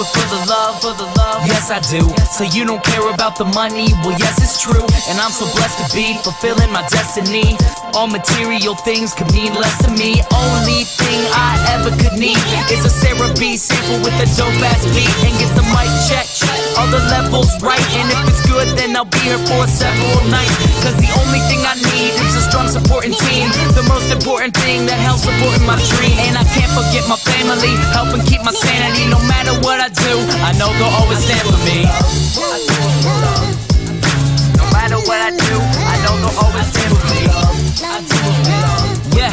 it for the love, yes I do. So you don't care about the money, well yes it's true. And I'm so blessed to be fulfilling my destiny. All material things could mean less to me. Only thing I ever could need is a Sarah B sample with a dope ass beat. And get the mic check, all the levels right. And if it's good then I'll be here for several nights. Cause the only thing I need is a strong supporting team. The most important thing that helps supporting my dream. And I can't forget my family, helping keep my sanity. No matter what I do, I know they'll always stand for me. No matter what I do, I know they'll always stand for me. Yeah.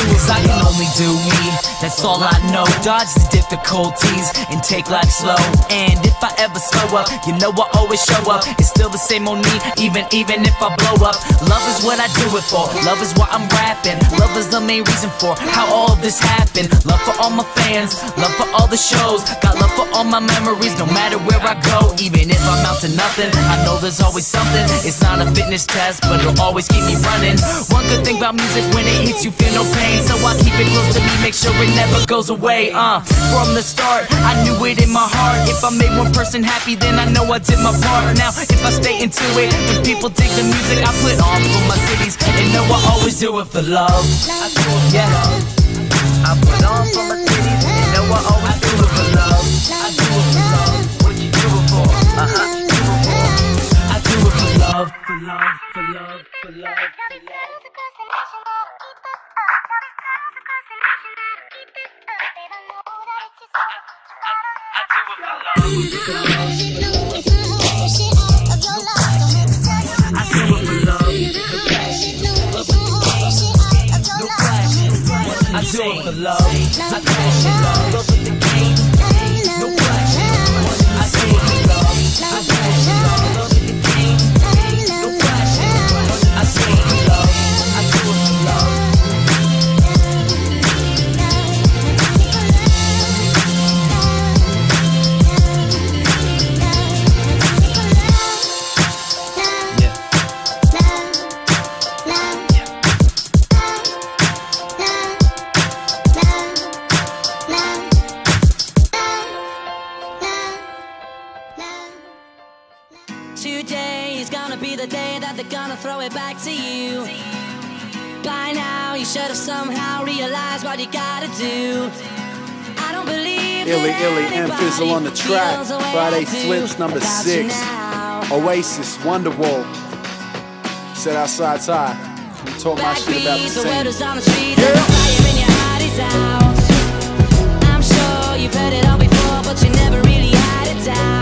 Cause I can only do me, that's all I know. Dodge the difficulties and take life slow. And if I ever slow up, you know I always show up. It's still the same on me, even if I blow up. Love is what I do it for, love is why I'm rapping. Love is the main reason for how all this happened. Love for all my fans, love for all the shows. Got love for all my memories, no matter where I go. Even if I'm out to nothing, I know there's always something. It's not a fitness test, but it'll always keep me running. One good thing about music, when it hits you feel no pain. So I keep it close to me, make sure it never goes away. From the start, I knew it in my heart. If I made one person happy, then I know I did my part. Now, if I stay into it, when people dig the music I put on for my cities, and know I always do it for love. Yeah, I put on for my cities, and know I always do it for love. I do it for love. What you do it for? Do it for. I do it for love, for love, for love, for love, for love. I do it for love. I cash it love. Love with the game. No flash. I do it for love. I cash it love. Love with the game. No flash. I do it for love. I do it for love. Today is gonna be the day that they're gonna throw it back to you. By now you should have somehow realized what you gotta do. I don't believe Illy and Fizzle on the track. Friday Flips number 6. Oasis, Wonderwall. Set outside tie. You talk my shit about the same. I'm sure you've heard it all before, but you never really had it down.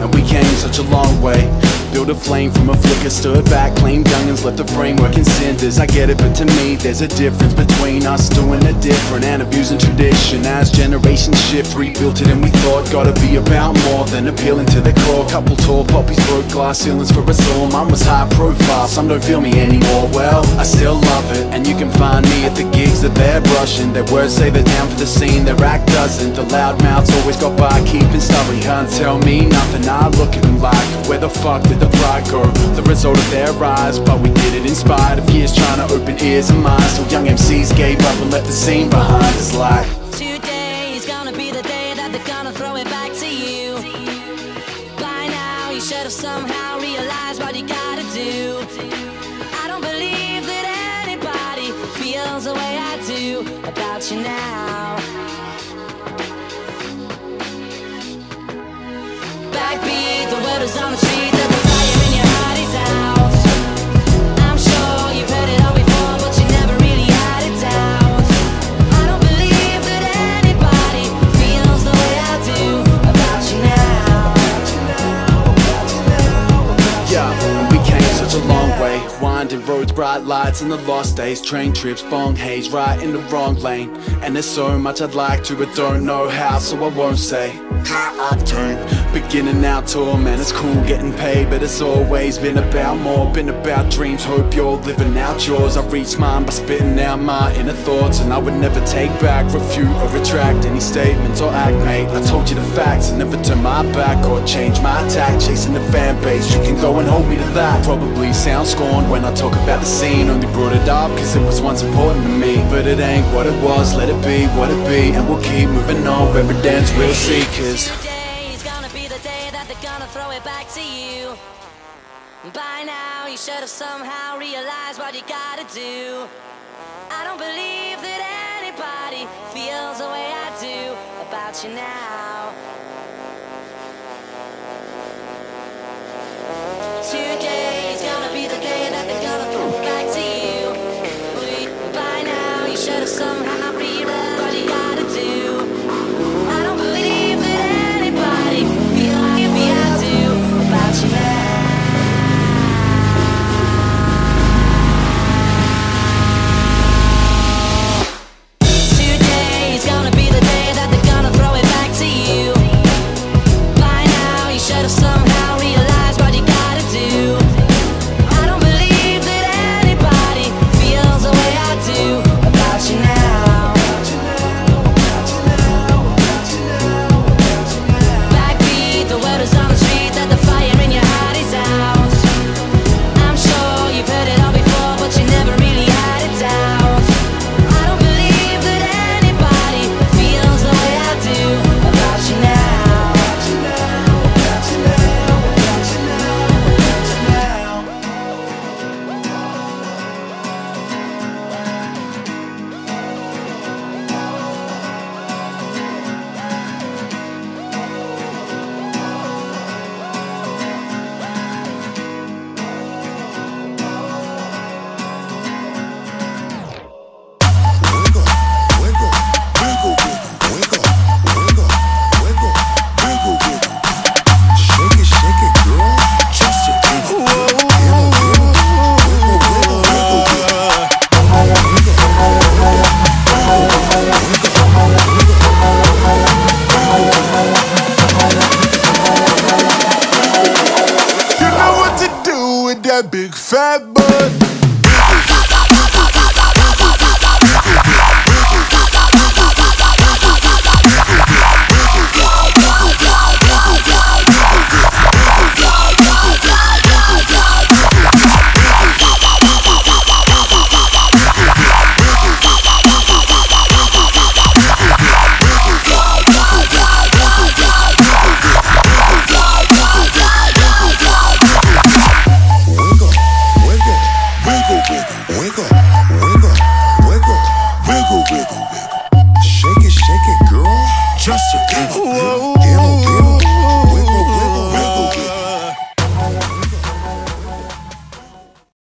And we came such a long way. Built a flame from a flicker, stood back, claimed youngins, left the framework in cinders. I get it, but to me there's a difference between us doing it different and abusing tradition. As generations shift, rebuilt it and we thought gotta be about more than appealing to the core. Couple tall poppies broke glass ceilings for us all. Mine was high profile, some don't feel me anymore. Well, I still love it, and you can find me at the gigs that they're brushing. Their words say they're down for the scene, their act doesn't. The loud mouths always got by, keeping stubborn. Can't tell me nothing, I look at them like, where the fuck did the pride go? The result of their rise, but we did it in spite of years trying to open ears and minds. So young MCs gave up and left the scene behind. It's like today is gonna be the day that they're gonna throw it back to you. By now you should have somehow realized what you gotta do. I don't believe that anybody feels the way I do about you now. Backbeat, the word is on the street that the fire in your heart is out. I'm sure you've heard it all before, but you never really had it down. I don't believe that anybody feels the way I do about you now. yeah, and we came such a long way. Winding roads, bright lights and the lost days. Train trips, bong haze, right in the wrong lane. And there's so much I'd like to, but don't know how, so I won't say. high octane. Beginning our tour, man, it's cool getting paid, but it's always been about more, been about dreams. Hope you're living out yours. I reach mine by spitting out my inner thoughts, and I would never take back, refute or retract any statements or act, mate. I told you the facts and never turn my back or change my tack. Chasing the fan base, you can go and hold me to that. Probably sound scorned when I talk about the scene, only brought it up cause it was once important to me, but it ain't what it was. Let it be what it be, and we'll keep moving on. Evidence we'll see, cause they're gonna throw it back to you. By now you should have somehow realized what you gotta do. I don't believe that anybody feels the way I do about you now. Today is gonna be the day that they're gonna throw it back to you. By now you should have somehow realized what you gotta do. I don't believe that anybody feels about you now. Today is gonna be the day that they're gonna throw it back to you. By now you should have somehow realized what you gotta do. I don't believe that anybody feels the way I do about you now. Backbeat, the word is on the street that the fire in your heart is out. I'm sure you've heard it all before, but you never really had it out. I don't believe that anybody feels the way I do about you now. That big fat butt. Just a